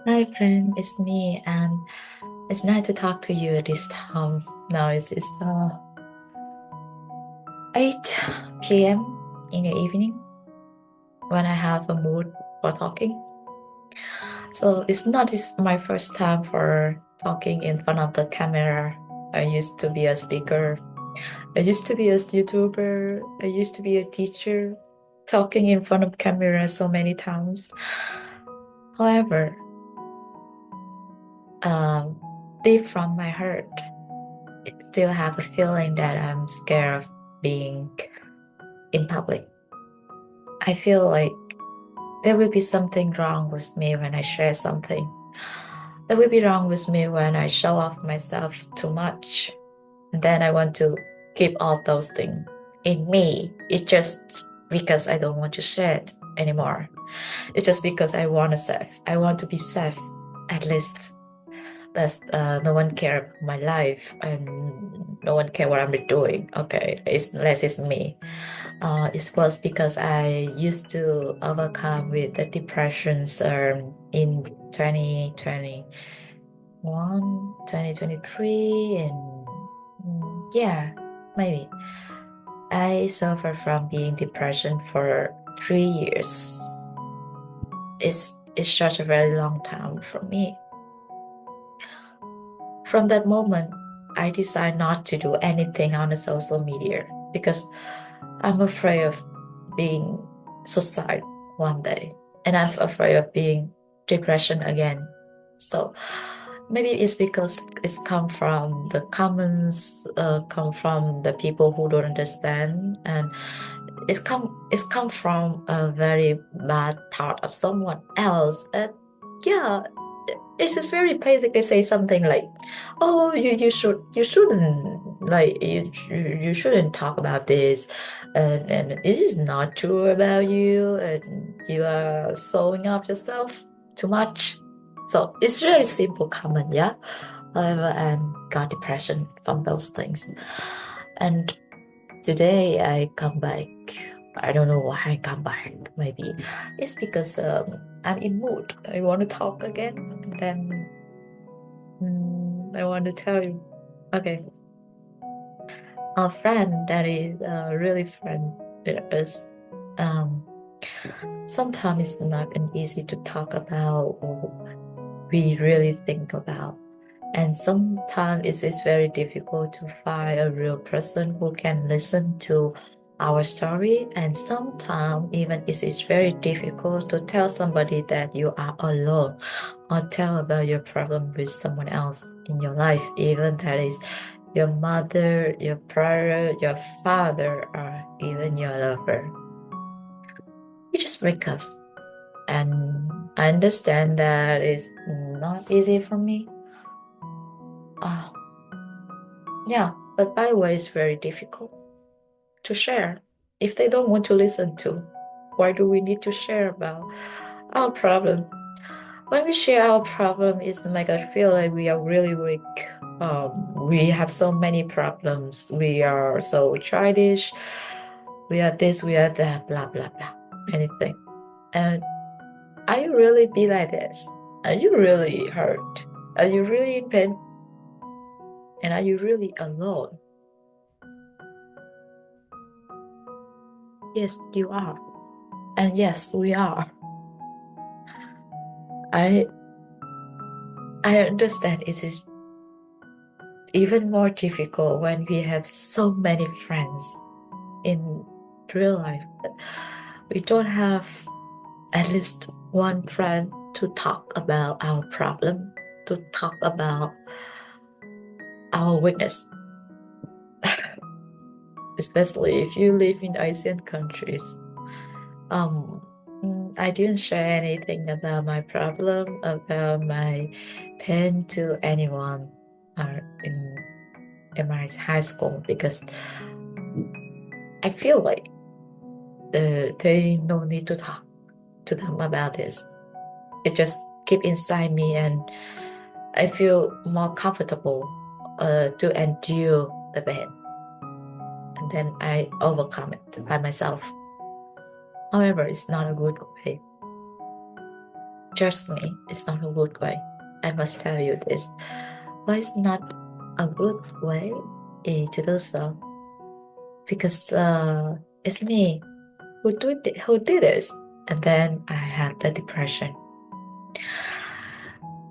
Hi, friend, it's me, and it's nice to talk to you this time. Now it's 8 p.m. in the evening when I have a mood for talking. So it's not my first time for talking in front of the camera. I used to be a speaker. I used to be a YouTuber. I used to be a teacher, talking in front of camera so many times. However, um, deep from my heart, still have a feeling that I'm scared of being in public. I feel like there will be something wrong with me when I share something. There will be wrong with me when I show off myself too much. And then I want to keep all those things in me. It's just because I don't want to share it anymore. It's just because I want to safe. I want to be safe, at least. That's no one care about my life and no one care what I'm doing. Okay, it's less it's me. It was because I used to overcome with the depressions in 2021, 2023, and yeah, maybe. I suffered from being depression for 3 years. It's such a very long time for me. From that moment, I decided not to do anything on the social media because I'm afraid of being suicide one day, and I'm afraid of being depression again. So maybe it's because it's come from the comments, come from the people who don't understand, and it's come from a very bad thought of someone else. And yeah, it's just very basic. They say something like, "Oh, you shouldn't like you shouldn't talk about this, and this is not true about you, and you are showing off yourself too much." So it's very simple comment, yeah. However, I got depression from those things, and today I come back. I don't know why I come back. Maybe it's because I'm in mood. I want to talk again. And then I want to tell you. Okay, a friend that is really friend is um sometimes it's not an easy to talk about or we really think about. And sometimes it is very difficult to find a real person who can listen to our story. And sometimes even it is very difficult to tell somebody that you are alone or tell about your problem with someone else in your life, even that is your mother, your brother, your father, or even your lover. You just break up. And I understand that it's not easy for me. Oh, yeah, but by the way, it's very difficult to share. If they don't want to listen to, why do we need to share about our problem? When we share our problem, it's to make us feel like we are really weak. We have so many problems. We are so childish. We are this, we are that, blah, blah, blah, anything. And are you really be like this? Are you really hurt? Are you really pain? And are you really alone? Yes, you are. And yes, we are. I I understand it is even more difficult when we have so many friends in real life. But we don't have at least one friend to talk about our problem, to talk about our weakness, especially if you live in Asian countries. Um, I didn't share anything about my problem, about my pain to anyone in my high school because I feel like they no need to talk to them about this. It just keep inside me, and I feel more comfortable to endure the pain, and then I overcome it by myself. However, it's not a good way. Trust me, it's not a good way. I must tell you this. But it's not a good way to do so because it's me who did this, and then I had the depression.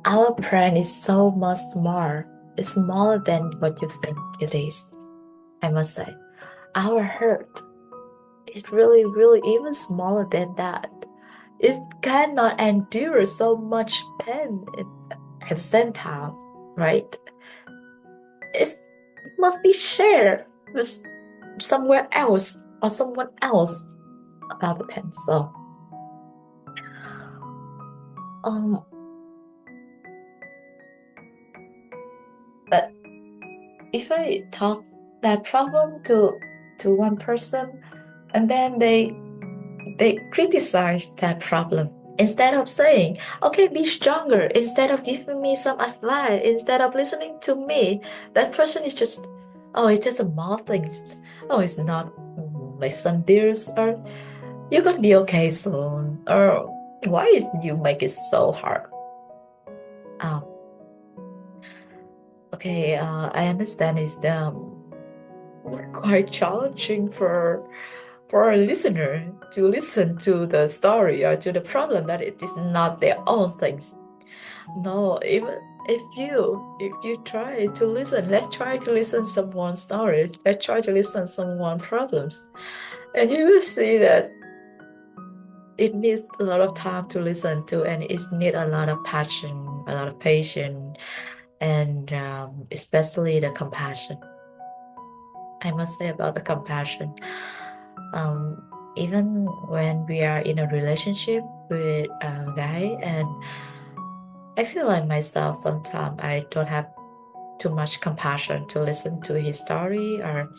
Our brain is so much smart. It's smaller than what you think it is. I must say, our heart is really, really even smaller than that. It cannot endure so much pain at the same time, right? It must be shared with somewhere else or someone else about the pain. So, um, but if I talk that problem to one person, and then they criticize that problem instead of saying, okay, be stronger, instead of giving me some advice, instead of listening to me, that person is just, oh, it's just small things. Oh, it's not like some dears, or you're gonna be okay soon, or why is you make it so hard? Um, okay, I understand it's quite challenging for a listener to listen to the story or to the problem that it is not their own things. No, even if you try to listen, let's try to listen someone's story. Let's try to listen someone's problems, and you will see that it needs a lot of time to listen to, and it needs a lot of passion, a lot of patience, and especially the compassion. I must say about the compassion. Um, Even when we are in a relationship with a guy, and I feel like myself sometimes I don't have too much compassion to listen to his story or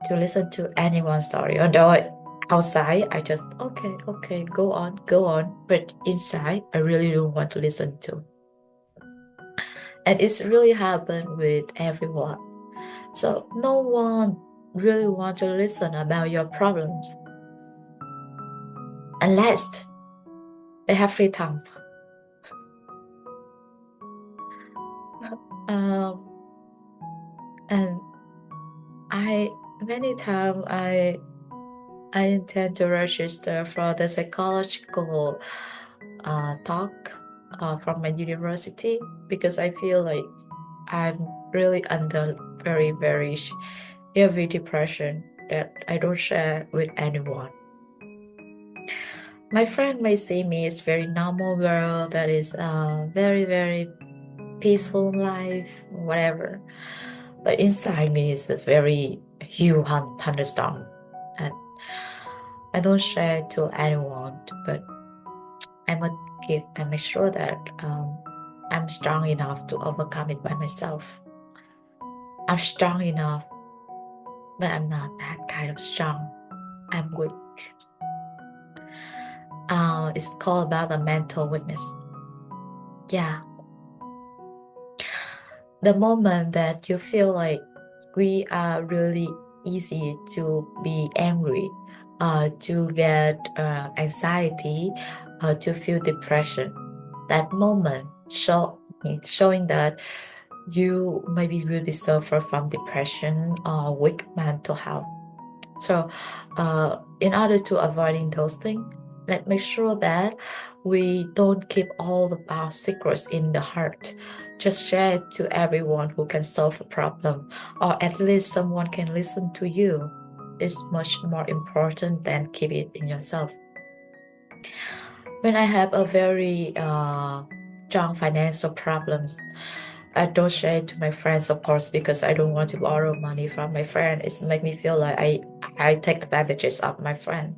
to listen to anyone's story. Although outside I just okay, go on, but inside I really don't want to listen to. And it's really happened with everyone. So no one really want to listen about your problems unless they have free time. Um, and many times I intend to register for the psychological talk from my university because I feel like I'm really under very, very heavy depression that I don't share with anyone. My friend may see me as very normal girl that is very, very peaceful life, whatever. But inside me is a very huge thunderstorm that I don't share to anyone, but I make sure that I'm strong enough to overcome it by myself. I'm strong enough, but I'm not that kind of strong. I'm weak. It's called about the mental weakness. Yeah. The moment that you feel like we are really easy to be angry, to get anxiety, to feel depression. That moment showing that you maybe really suffer from depression or weak mental health. So, in order to avoiding those things, let's make sure that we don't keep all of our secrets in the heart. Just share it to everyone who can solve a problem, or at least someone can listen to you. It's much more important than keep it in yourself. When I have a very strong financial problems, I don't share it to my friends, of course, because I don't want to borrow money from my friend. It's make me feel like I take advantages of my friend.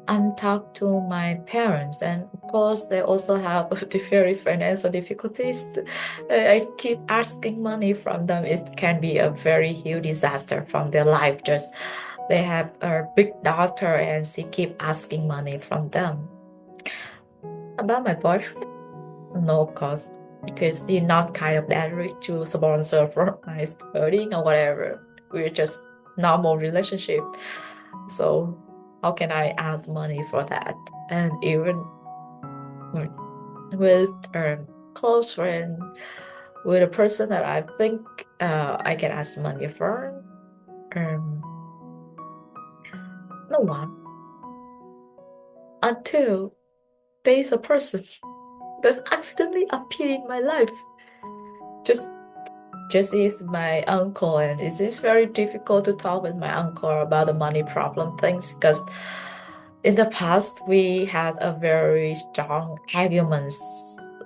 I'm talk to my parents, and of course they also have the very financial difficulties. I keep asking money from them. It can be a very huge disaster from their life. Just they have a big daughter, and she keep asking money from them. About my boyfriend, no cost because he's not kind of that rich to sponsor for my studying or whatever. We're just normal relationship. So how can I ask money for that? And even with close friend, with a person that I think I can ask money for. Um, no one until there is a person that's accidentally appeared in my life. Just just is my uncle, and it is very difficult to talk with my uncle about the money problem things because in the past we had a very strong arguments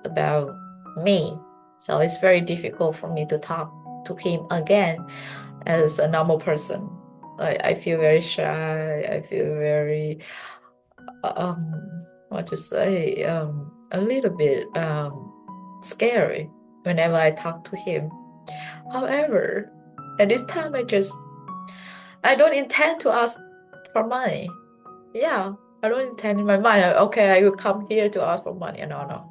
about me. So it's very difficult for me to talk to him again as a normal person. I feel very shy. I feel very what to say, a little bit scary whenever I talk to him. However, at this time I don't intend to ask for money. Yeah, I don't intend in my mind, okay, I will come here to ask for money. No, no.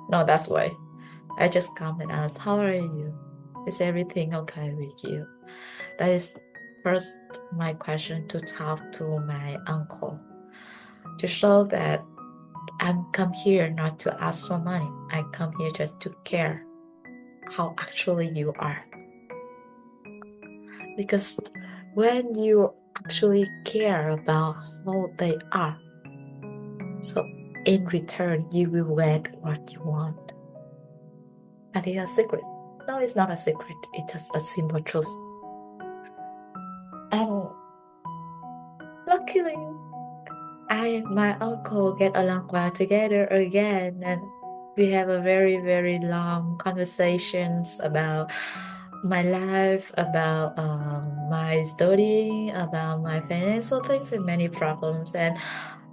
No, that's why. I just come and ask, how are you? Is everything okay with you? That is first my question to talk to my uncle, to show that I'm come here not to ask for money. I come here just to care how actually you are. Because when you actually care about how they are, so in return you will get what you want. That is a secret. No, it's not a secret. It's just a simple truth. And luckily, I and my uncle get along well together again, and we have a very, very long conversations about my life, about my studying, about my financial things, and many problems. And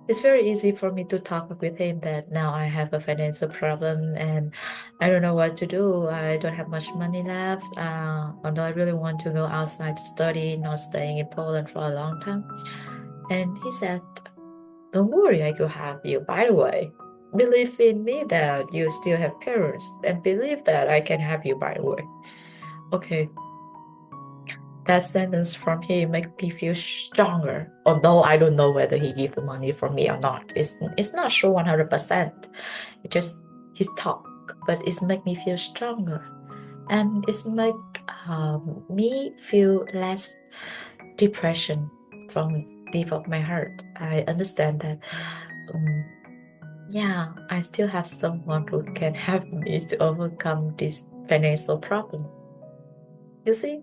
it's very easy for me to talk with him that now I have a financial problem and I don't know what to do. I don't have much money left. Although I really want to go outside to study, not staying in Poland for a long time. And he said, don't worry, I could have you. By the way, believe in me that you still have parents and believe that I can have you, by the way. Okay, that sentence from him make me feel stronger. Although I don't know whether he give the money for me or not. It's not sure 100%. It just his talk, but it's make me feel stronger. And it's make me feel less depression from deep of my heart. I understand that yeah, I still have someone who can help me to overcome this financial problem. You see?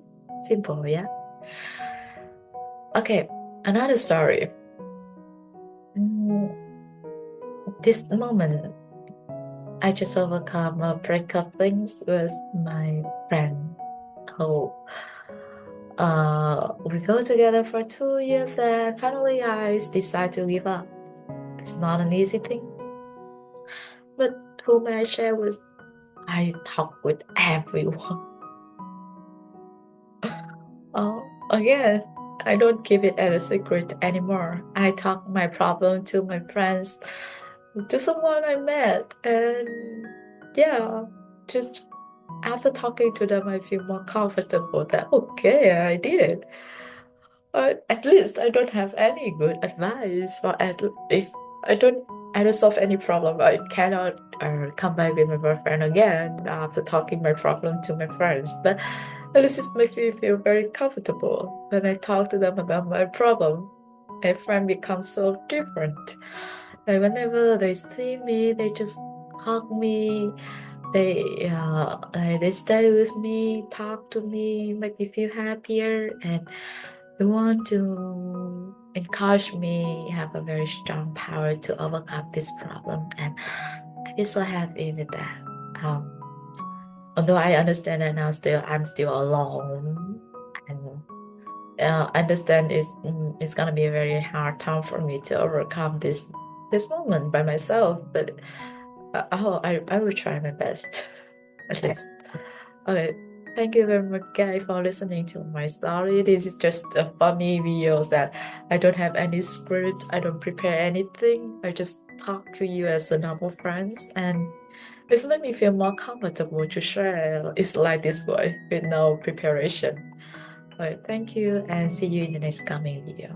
Simple, yeah? Okay, another story. This moment, I just overcome a breakup things with my friend who we go together for 2 years and finally I decide to give up. It's not an easy thing. But whom I share with, I talk with everyone. Again, I don't keep it as a secret anymore. I talk my problem to my friends, to someone I met, and yeah, just after talking to them, I feel more comfortable that okay, I did it. At least I don't have any good advice. For if I don't solve any problem, I cannot come back with my boyfriend again after talking my problem to my friends. But at least it makes me feel very comfortable when I talk to them about my problem. My friend becomes so different. And whenever they see me, they just hug me. They stay with me, talk to me, make me feel happier, and they want to encourage me have a very strong power to overcome this problem. And I feel so happy with that. Although I understand that now I'm still alone, and I understand it's gonna be a very hard time for me to overcome this moment by myself. But I will try my best, at least. Okay, thank you very much, guys, for listening to my story. This is just a funny videos that I don't have any script. I don't prepare anything. I just talk to you as a normal friends, and this made me feel more comfortable to share. It's like this way with no preparation. Thank you and see you in the next coming video.